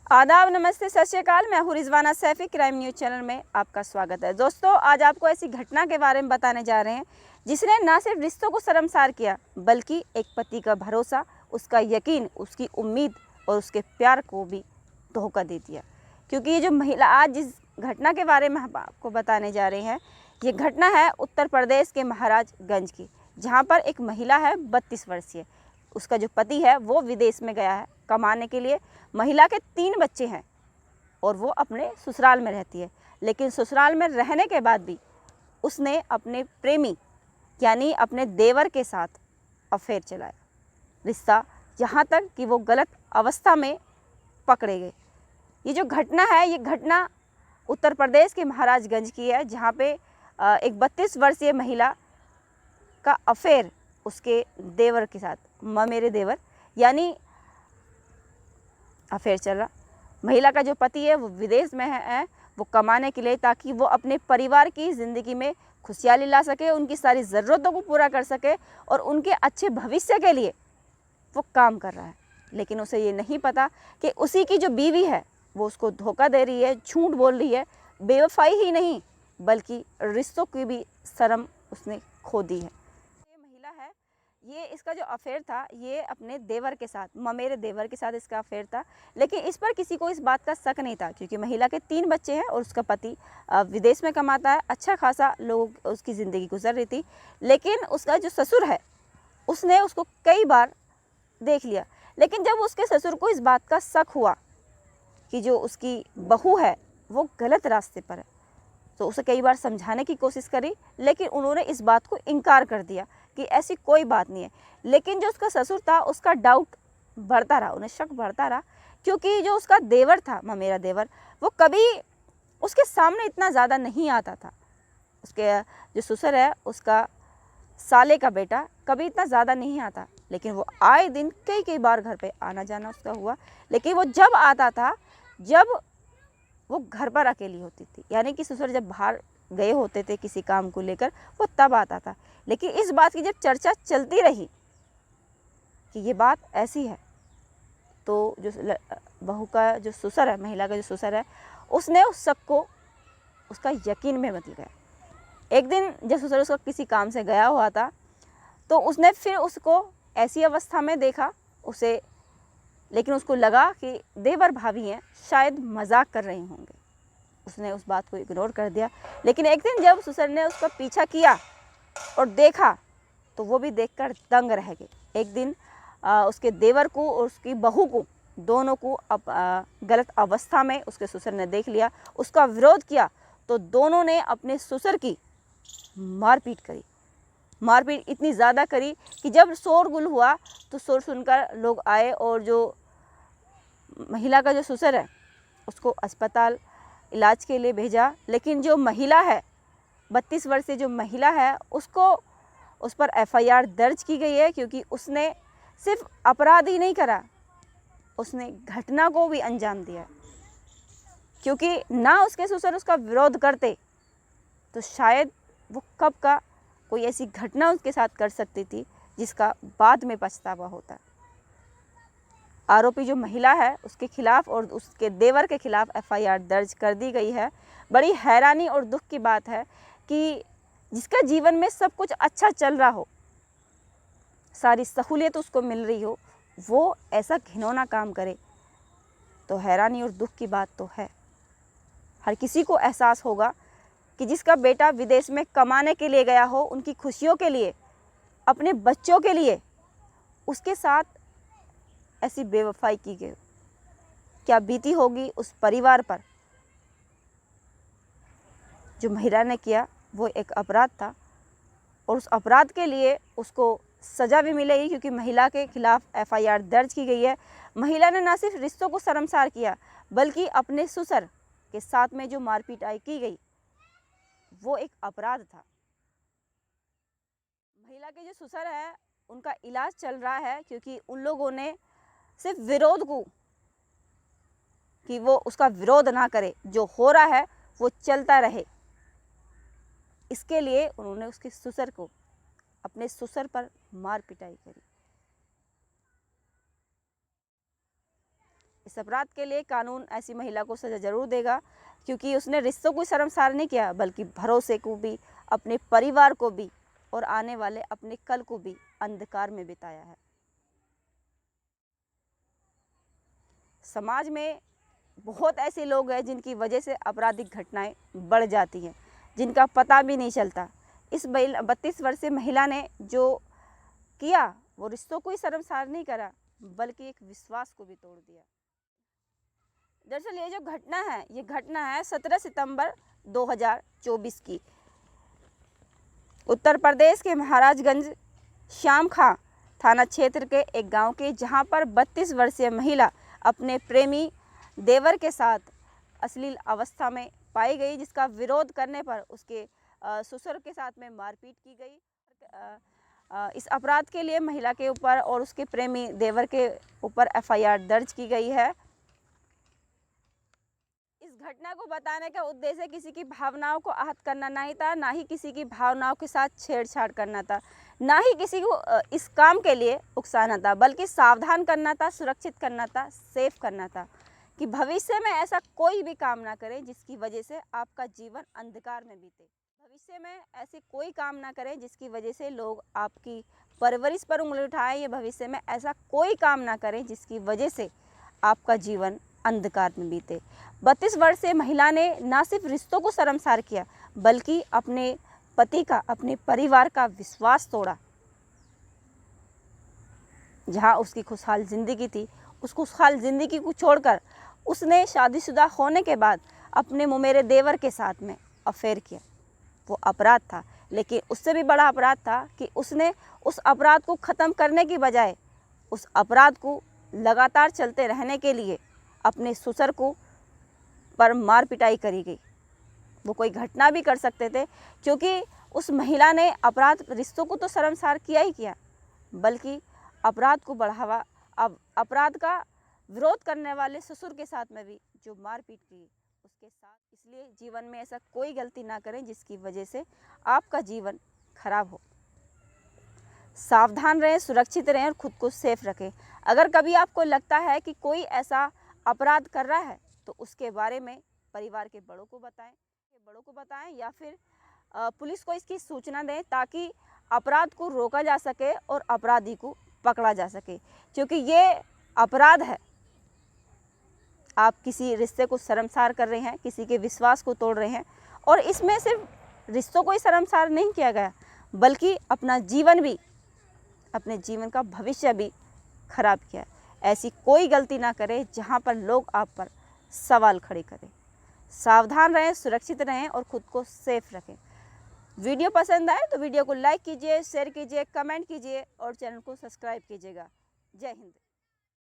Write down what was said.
आदाब, नमस्ते, सत श्री अकाल। मैं हूँ Rizwana Saifi. Crime news channel में आपका स्वागत है। दोस्तों, आज आपको ऐसी घटना के बारे में बताने जा रहे हैं जिसने ना सिर्फ रिश्तों को शर्मसार किया बल्कि एक पति का भरोसा, उसका यकीन, उसकी उम्मीद और उसके प्यार को भी धोखा दे दिया। क्योंकि ये जो महिला आज जिस घटना के बारे में हम आपको बताने जा रहे हैं, ये घटना है उत्तर प्रदेश के महाराजगंज की, जहाँ पर एक महिला है 32 वर्षीय। उसका जो पति है वो विदेश में गया है कमाने के लिए। महिला के 3 बच्चे हैं और वो अपने ससुराल में रहती है। लेकिन ससुराल में रहने के बाद भी उसने अपने प्रेमी यानी अपने देवर के साथ अफेयर चलाया। रिश्ता यहाँ तक कि वो गलत अवस्था में पकड़े गए। ये जो घटना है, ये घटना उत्तर प्रदेश के महाराजगंज की है, जहाँ पे एक 32 वर्षीय महिला का अफेयर उसके देवर के साथ, मेरे देवर यानी अफेयर चल रहा। महिला का जो पति है वो विदेश में है, वो कमाने के लिए, ताकि वो अपने परिवार की ज़िंदगी में खुशहाली ला सके, उनकी सारी ज़रूरतों को पूरा कर सके और उनके अच्छे भविष्य के लिए वो काम कर रहा है। लेकिन उसे ये नहीं पता कि उसी की जो बीवी है वो उसको धोखा दे रही है, झूठ बोल रही है। बेवफाई ही नहीं बल्कि रिश्तों की भी शर्म उसने खो दी है। ये महिला है, ये इसका जो अफेयर था ये अपने देवर के साथ, मेरे देवर के साथ इसका अफेयर था। लेकिन इस पर किसी को इस बात का शक नहीं था, क्योंकि महिला के 3 बच्चे हैं और उसका पति विदेश में कमाता है। अच्छा खासा लोग उसकी ज़िंदगी गुजर रही थी। लेकिन उसका जो ससुर है उसने उसको कई बार देख लिया। लेकिन जब उसके ससुर को इस बात का शक हुआ कि जो उसकी बहू है वो गलत रास्ते पर है, तो उसे कई बार समझाने की कोशिश करी, लेकिन उन्होंने इस बात को इनकार कर दिया कि ऐसी कोई बात नहीं है। लेकिन जो उसका ससुर था उसका डाउट बढ़ता रहा, उन्हें शक बढ़ता रहा, क्योंकि जो उसका देवर था, मेरा देवर, वो कभी उसके सामने इतना ज़्यादा नहीं आता था। उसके जो ससुर है उसका साले का बेटा कभी इतना ज़्यादा नहीं आता, लेकिन वो आए दिन कई बार घर पे आना जाना उसका हुआ। लेकिन वो जब आता था, जब वो घर पर अकेली होती थी, यानी कि ससुर जब बाहर गए होते थे किसी काम को लेकर, वो तब आता था। लेकिन इस बात की जब चर्चा चलती रही कि ये बात ऐसी है, तो जो बहू का जो ससुर है, महिला का जो ससुर है, उसने उस शक को उसका यकीन में बदल गया। एक दिन जब ससुर उसका किसी काम से गया हुआ था, तो उसने फिर उसको ऐसी अवस्था में देखा उसे, लेकिन उसको लगा कि देवर भाभी हैं, शायद मजाक कर रहे होंगे। उसने उस बात को इग्नोर कर दिया। लेकिन एक दिन जब ससुर ने उसका पीछा किया और देखा, तो वो भी देखकर दंग रह गए। एक दिन उसके देवर को और उसकी बहू को, दोनों को अब गलत अवस्था में उसके ससुर ने देख लिया, उसका विरोध किया, तो दोनों ने अपने ससुर की मारपीट करी। मारपीट इतनी ज़्यादा करी कि जब शोरगुल हुआ तो शोर सुनकर लोग आए और जो महिला का जो ससुर है उसको अस्पताल इलाज के लिए भेजा। लेकिन जो महिला है, 32 वर्षीय जो महिला है, उसको उस पर FIR दर्ज की गई है, क्योंकि उसने सिर्फ अपराध ही नहीं करा, उसने घटना को भी अंजाम दिया। क्योंकि ना उसके ससुर उसका विरोध करते तो शायद वो कब का कोई ऐसी घटना उसके साथ कर सकती थी जिसका बाद में पछतावा होता। आरोपी जो महिला है उसके खिलाफ और उसके देवर के खिलाफ FIR दर्ज कर दी गई है। बड़ी हैरानी और दुख की बात है कि जिसका जीवन में सब कुछ अच्छा चल रहा हो, सारी सहूलियत उसको मिल रही हो, वो ऐसा घिनौना काम करे, तो हैरानी और दुख की बात तो है। हर किसी को एहसास होगा कि जिसका बेटा विदेश में कमाने के लिए गया हो, उनकी खुशियों के लिए, अपने बच्चों के लिए, उसके साथ ऐसी बेवफाई की गई, क्या बीती होगी उस परिवार पर। जो महिला ने किया वो एक अपराध था और उस अपराध के लिए उसको सज़ा भी मिलेगी, क्योंकि महिला के खिलाफ FIR दर्ज की गई है। महिला ने न सिर्फ रिश्तों को शर्मसार किया बल्कि अपने ससुर के साथ में जो मारपीटाई की गई वो एक अपराध था। महिला के जो ससुर है उनका इलाज चल रहा है, क्योंकि उन लोगों ने सिर्फ विरोध को, कि वो उसका विरोध ना करे, जो हो रहा है वो चलता रहे, इसके लिए उन्होंने उसके ससुर को, अपने ससुर पर मार पिटाई करी। इस अपराध के लिए कानून ऐसी महिला को सज़ा ज़रूर देगा, क्योंकि उसने रिश्तों को शर्मसार नहीं किया बल्कि भरोसे को भी, अपने परिवार को भी और आने वाले अपने कल को भी अंधकार में बिताया है। समाज में बहुत ऐसे लोग हैं जिनकी वजह से आपराधिक घटनाएं बढ़ जाती हैं, जिनका पता भी नहीं चलता। इस 32 वर्षीय महिला ने जो किया वो रिश्तों को ही शर्मसार नहीं करा बल्कि एक विश्वास को भी तोड़ दिया। दरअसल ये जो घटना है, ये घटना है 17 सितंबर 2024 की। उत्तर प्रदेश के महाराजगंज श्याम खां थाना क्षेत्र के एक गांव के, जहां पर 32 वर्षीय महिला अपने प्रेमी देवर के साथ अश्लील अवस्था में पाई गई, जिसका विरोध करने पर उसके ससुर के साथ में मारपीट की गई। इस अपराध के लिए महिला के ऊपर और उसके प्रेमी देवर के ऊपर FIR दर्ज की गई है। इस घटना को बताने का उद्देश्य किसी की भावनाओं को आहत करना नहीं था, ना ही किसी की भावनाओं के साथ छेड़छाड़ करना था, ना ही किसी को इस काम के लिए उकसाना था, बल्कि सावधान करना था, सुरक्षित करना था, सेफ करना था कि भविष्य में ऐसा कोई भी काम ना करें जिसकी वजह से आपका जीवन अंधकार में बीते। भविष्य में ऐसे कोई काम ना करें जिसकी वजह से लोग आपकी परवरिश पर उंगली उठाएं। ये भविष्य में ऐसा कोई काम ना करें जिसकी वजह से आपका जीवन अंधकार में बीते। 32 वर्षीय महिला ने न सिर्फ रिश्तों को शर्मसार किया बल्कि अपने पति का, अपने परिवार का विश्वास तोड़ा। जहां उसकी खुशहाल जिंदगी थी, उस खुशहाल जिंदगी को छोड़कर उसने शादीशुदा होने के बाद अपने मुमेरे देवर के साथ में अफेयर किया। वो अपराध था, लेकिन उससे भी बड़ा अपराध था कि उसने उस अपराध को ख़त्म करने की बजाय उस अपराध को लगातार चलते रहने के लिए अपने ससुर को पर मार पिटाई करी गई। वो कोई घटना भी कर सकते थे, क्योंकि उस महिला ने अपराध रिश्तों को तो शर्मसार किया ही किया, बल्कि अपराध को बढ़ावा, अब अपराध का विरोध करने वाले ससुर के साथ में भी जो मारपीट की उसके साथ। इसलिए जीवन में ऐसा कोई गलती ना करें जिसकी वजह से आपका जीवन खराब हो। सावधान रहें, सुरक्षित रहें और खुद को सेफ रखें। अगर कभी आपको लगता है कि कोई ऐसा अपराध कर रहा है तो उसके बारे में परिवार के बड़ों को बताएं या फिर पुलिस को इसकी सूचना दें, ताकि अपराध को रोका जा सके और अपराधी को पकड़ा जा सके। क्योंकि ये अपराध है, आप किसी रिश्ते को शर्मसार कर रहे हैं, किसी के विश्वास को तोड़ रहे हैं, और इसमें सिर्फ रिश्तों को ही शर्मसार नहीं किया गया बल्कि अपना जीवन भी, अपने जीवन का भविष्य भी खराब किया। ऐसी कोई गलती ना करें जहां पर लोग आप पर सवाल खड़े करें। सावधान रहें, सुरक्षित रहें और खुद को सेफ रखें। वीडियो पसंद आए तो वीडियो को लाइक कीजिए, शेयर कीजिए, कमेंट कीजिए और चैनल को सब्सक्राइब कीजिएगा। जय हिंद।